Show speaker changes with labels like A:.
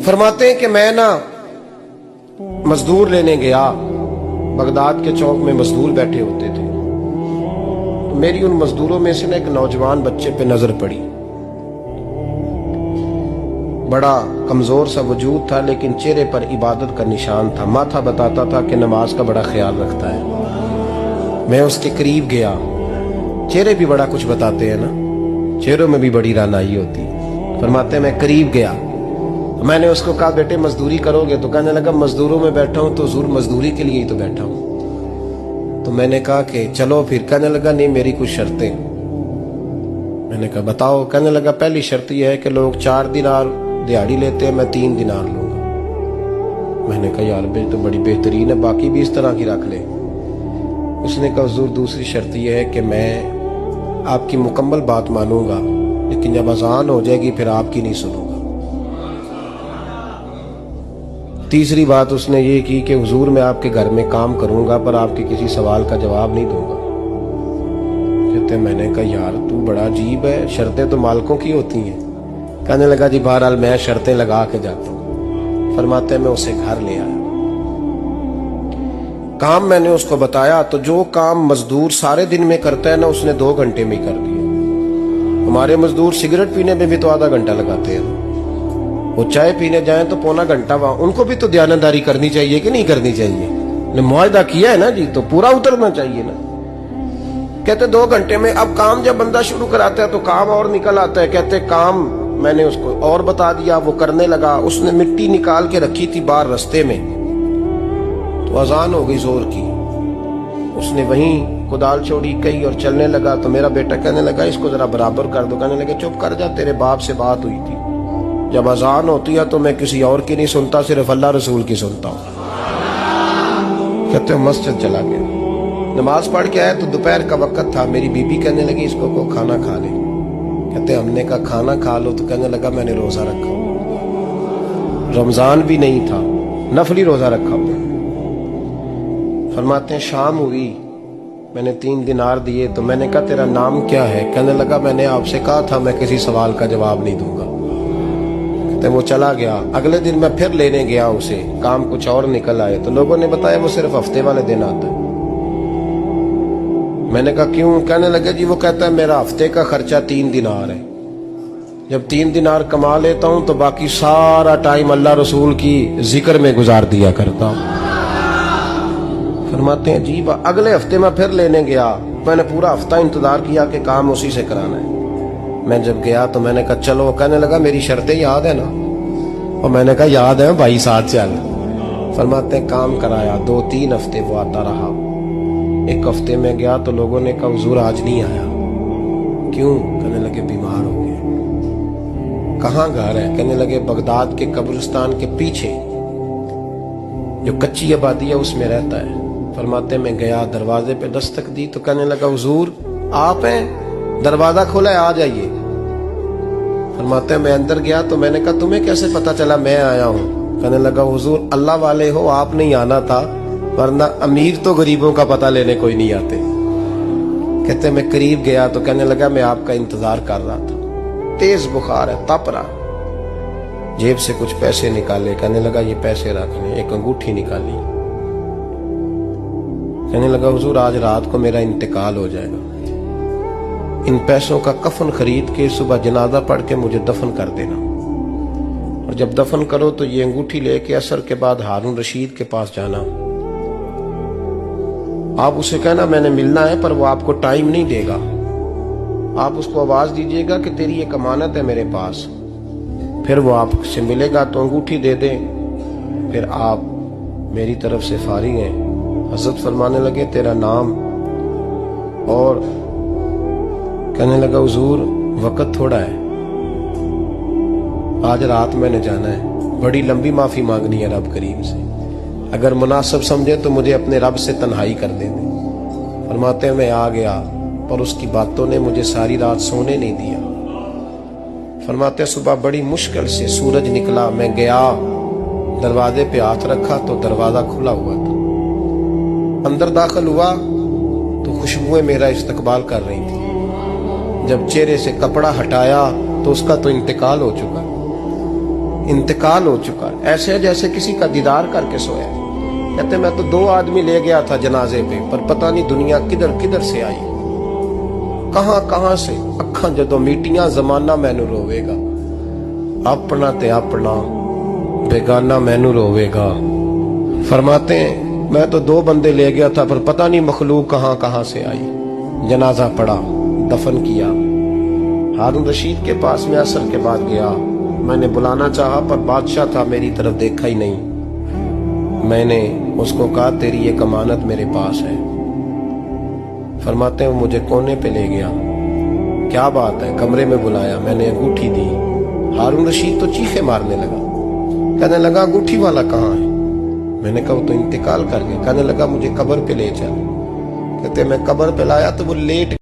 A: फरमाते हैं कि मैं ना मजदूर लेने गया, बगदाद के चौक में मजदूर बैठे होते थे। तो मेरी उन मजदूरों में से ना एक नौजवान बच्चे पे नजर पड़ी। बड़ा कमजोर सा वजूद था, लेकिन चेहरे पर इबादत का निशान था। माथा बताता था कि नमाज का बड़ा ख्याल रखता है। मैं उसके करीब गया। चेहरे भी बड़ा कुछ बताते हैं ना, चेहरों में भी बड़ी रानाई होती है। फरमाते मैं करीब गया, मैंने उसको कहा बेटे मजदूरी करोगे? तो कहने लगा मजदूरों में बैठा हूं तो हुजूर मजदूरी के लिए ही तो बैठा हूं। तो मैंने कहा कि चलो फिर। कहने लगा नहीं मेरी कुछ शर्तें। मैंने कहा बताओ। कहने लगा पहली शर्त यह है कि लोग 4 दिनार दिहाड़ी लेते हैं, मैं 3 दिनार लूंगा। मैंने कहा यार भाई तो बड़ी बेहतरीन है, बाकी भी इस तरह की रख ले। उसने कहा हुजूर दूसरी शर्त यह है कि मैं आपकी मुकम्मल बात मानूंगा, लेकिन जब अजान हो जाएगी फिर आपकी नहीं सुनूंगा। तीसरी बात उसने ये की कि हुजूर मैं आपके घर में काम करूंगा पर आपके किसी सवाल का जवाब नहीं दूंगा। कहते मैंने कहा यार तू बड़ा अजीब है, शर्तें तो मालिकों की होती हैं। कहने लगा जी बहरहाल मैं शर्तें लगा के जाता हूँ। फरमाते मैं उसे घर ले आया। काम मैंने उसको बताया तो जो काम मजदूर सारे दिन में करता है ना, उसने 2 घंटे में ही कर दिया। हमारे मजदूर सिगरेट पीने में भी तो आधा घंटा लगाते हैं, वो चाय पीने जाएं तो पौना घंटा वहां। उनको भी तो दयानतदारी करनी चाहिए कि नहीं करनी चाहिए? ने मुआहदा किया है ना जी, तो पूरा उतरना चाहिए ना। कहते 2 घंटे में। अब काम जब बंदा शुरू कराता है तो काम और निकल आता है। कहते काम मैंने उसको और बता दिया, वो करने लगा। उसने मिट्टी निकाल के रखी थी बाहर रास्ते में, तो अजान हो गई जोर की। उसने वहीं कुदाल छोड़ी कही और चलने लगा। तो मेरा बेटा कहने लगा इसको जरा बराबर कर दो। कहने लगे चुप कर जा, तेरे बाप से बात हुई थी। जब अजान होती है तो मैं किसी और की नहीं सुनता, सिर्फ अल्लाह रसूल की सुनता हूँ। कहते मस्जिद चला गया, नमाज पढ़ के आया तो दोपहर का वक्त था। मेरी बीबी कहने लगी इसको को खाना खा ले। कहते हमने कहा खाना खा लो। तो कहने लगा मैंने रोजा रखा, रमजान भी नहीं था, नफली रोजा रखा हुआ। फरमाते हैं शाम हुई, मैंने 3 दिनार दिए। तो मैंने कहा तेरा नाम क्या है? कहने लगा मैंने आपसे कहा था मैं किसी सवाल का जवाब नहीं दूंगा। वो चला गया। अगले दिन मैं फिर लेने गया उसे, काम कुछ और निकल आए। तो लोगों ने बताया वो सिर्फ हफ्ते वाले दिन आता है। मैंने कहा क्यों? कहने लगे जी वो कहता है मेरा हफ्ते का खर्चा 3 दिनार है। जब 3 दिनार कमा लेता हूं तो बाकी सारा टाइम अल्लाह रसूल की जिक्र में गुजार दिया करता हूं। फरमाते हैं अजीब। अगले हफ्ते मैं फिर लेने गया, मैंने पूरा हफ्ता इंतजार किया कि काम उसी से कराना है। मैं जब गया तो मैंने कहा चलो। कहने लगा मेरी शर्तें याद है ना? और मैंने कहा याद है भाई, साथ चल। फरमाते हैं काम कराया। 2-3 हफ्ते वो आता रहा। एक हफ्ते में गया तो लोगों ने कहा हुजूर आज नहीं आया। क्यों? कहने लगे बीमार हो गए। कहाँ घर है? कहने लगे बगदाद के कब्रिस्तान के पीछे जो कच्ची आबादी है उसमें रहता है। फरमाते मैं गया, दरवाजे पे दस्तक दी तो कहने लगा हुजूर आप हैं? दरवाजा खोला है, आ जाइए। फरमाते मैं अंदर गया तो मैंने कहा तुम्हें कैसे पता चला मैं आया हूँ? कहने लगा हुजूर अल्लाह वाले हो, आप नहीं आना था, वरना अमीर तो गरीबों का पता लेने कोई नहीं आते। कहते मैं करीब गया तो कहने लगा मैं आपका इंतजार कर रहा था, तेज बुखार है, तप रहा। जेब से कुछ पैसे निकाले। कहने लगा ये पैसे रख ले। एक अंगूठी निकाली। कहने लगा हुजूर आज रात को मेरा इंतकाल हो जाएगा, इन पैसों का कफन खरीद के सुबह जनाजा पढ़ के मुझे दफन कर देना, और जब दफन करो तो ये अंगूठी लेके असर के बाद हारून रशीद के पास जाना। आप उसे कहना मैंने मिलना है पर वो आपको टाइम नहीं देगा। आप उसको आवाज दीजिएगा कि तेरी एक अमानत है मेरे पास। फिर वो आपसे मिलेगा तो अंगूठी दे दे, फिर आप मेरी तरफ से फारिग हैं। हजरत फरमाने लगे तेरा नाम? और कहने लगा हुजूर वक्त थोड़ा है, आज रात मैंने जाना है, बड़ी लंबी माफी मांगनी है रब करीम से, अगर मुनासिब समझे तो मुझे अपने रब से तन्हाई कर दे। फरमाते मैं आ गया पर उसकी बातों ने मुझे सारी रात सोने नहीं दिया। फरमाते सुबह बड़ी मुश्किल से सूरज निकला, मैं गया दरवाजे पे हाथ रखा तो दरवाजा खुला हुआ था। अंदर दाखिल हुआ तो खुशबुएं मेरा इस्तकबाल कर रही थी। जब चेहरे से कपड़ा हटाया तो उसका तो इंतकाल हो चुका। इंतकाल हो चुका है, ऐसे जैसे किसी का दीदार करके सोया। कहते मैं तो 2 आदमी ले गया था जनाजे पे, पर पता नहीं दुनिया किधर किधर से आई, कहां कहां से। अखा जदों मीटियां जमाना मैनू रोवेगा, अपना ते अपना बेगाना मैनू रोवेगा। फरमाते हैं मैं तो 2 बंदे ले गया था, पर पता नहीं मखलूक कहां कहां से आई। जनाजा पड़ा, दफन किया। हारून रशीद के पास में असर के बाद गया, मैंने बुलाना चाहा पर बादशाह था, मेरी तरफ देखा ही नहीं। मैंने उसको कहा तेरी एक अमानत मेरे पास है। फरमाते हैं मुझे कोने पे ले गया, क्या बात है, कमरे में बुलाया, मैंने अंगूठी दी। हारून रशीद तो चीखे मारने लगा, कहने लगा अंगूठी वाला कहाँ है। मैंने कहा वो तो इंतकाल कर गया। कहने लगा मुझे कब्र पे ले चल। कहते मैं कब्र पे लाया तो वो लेट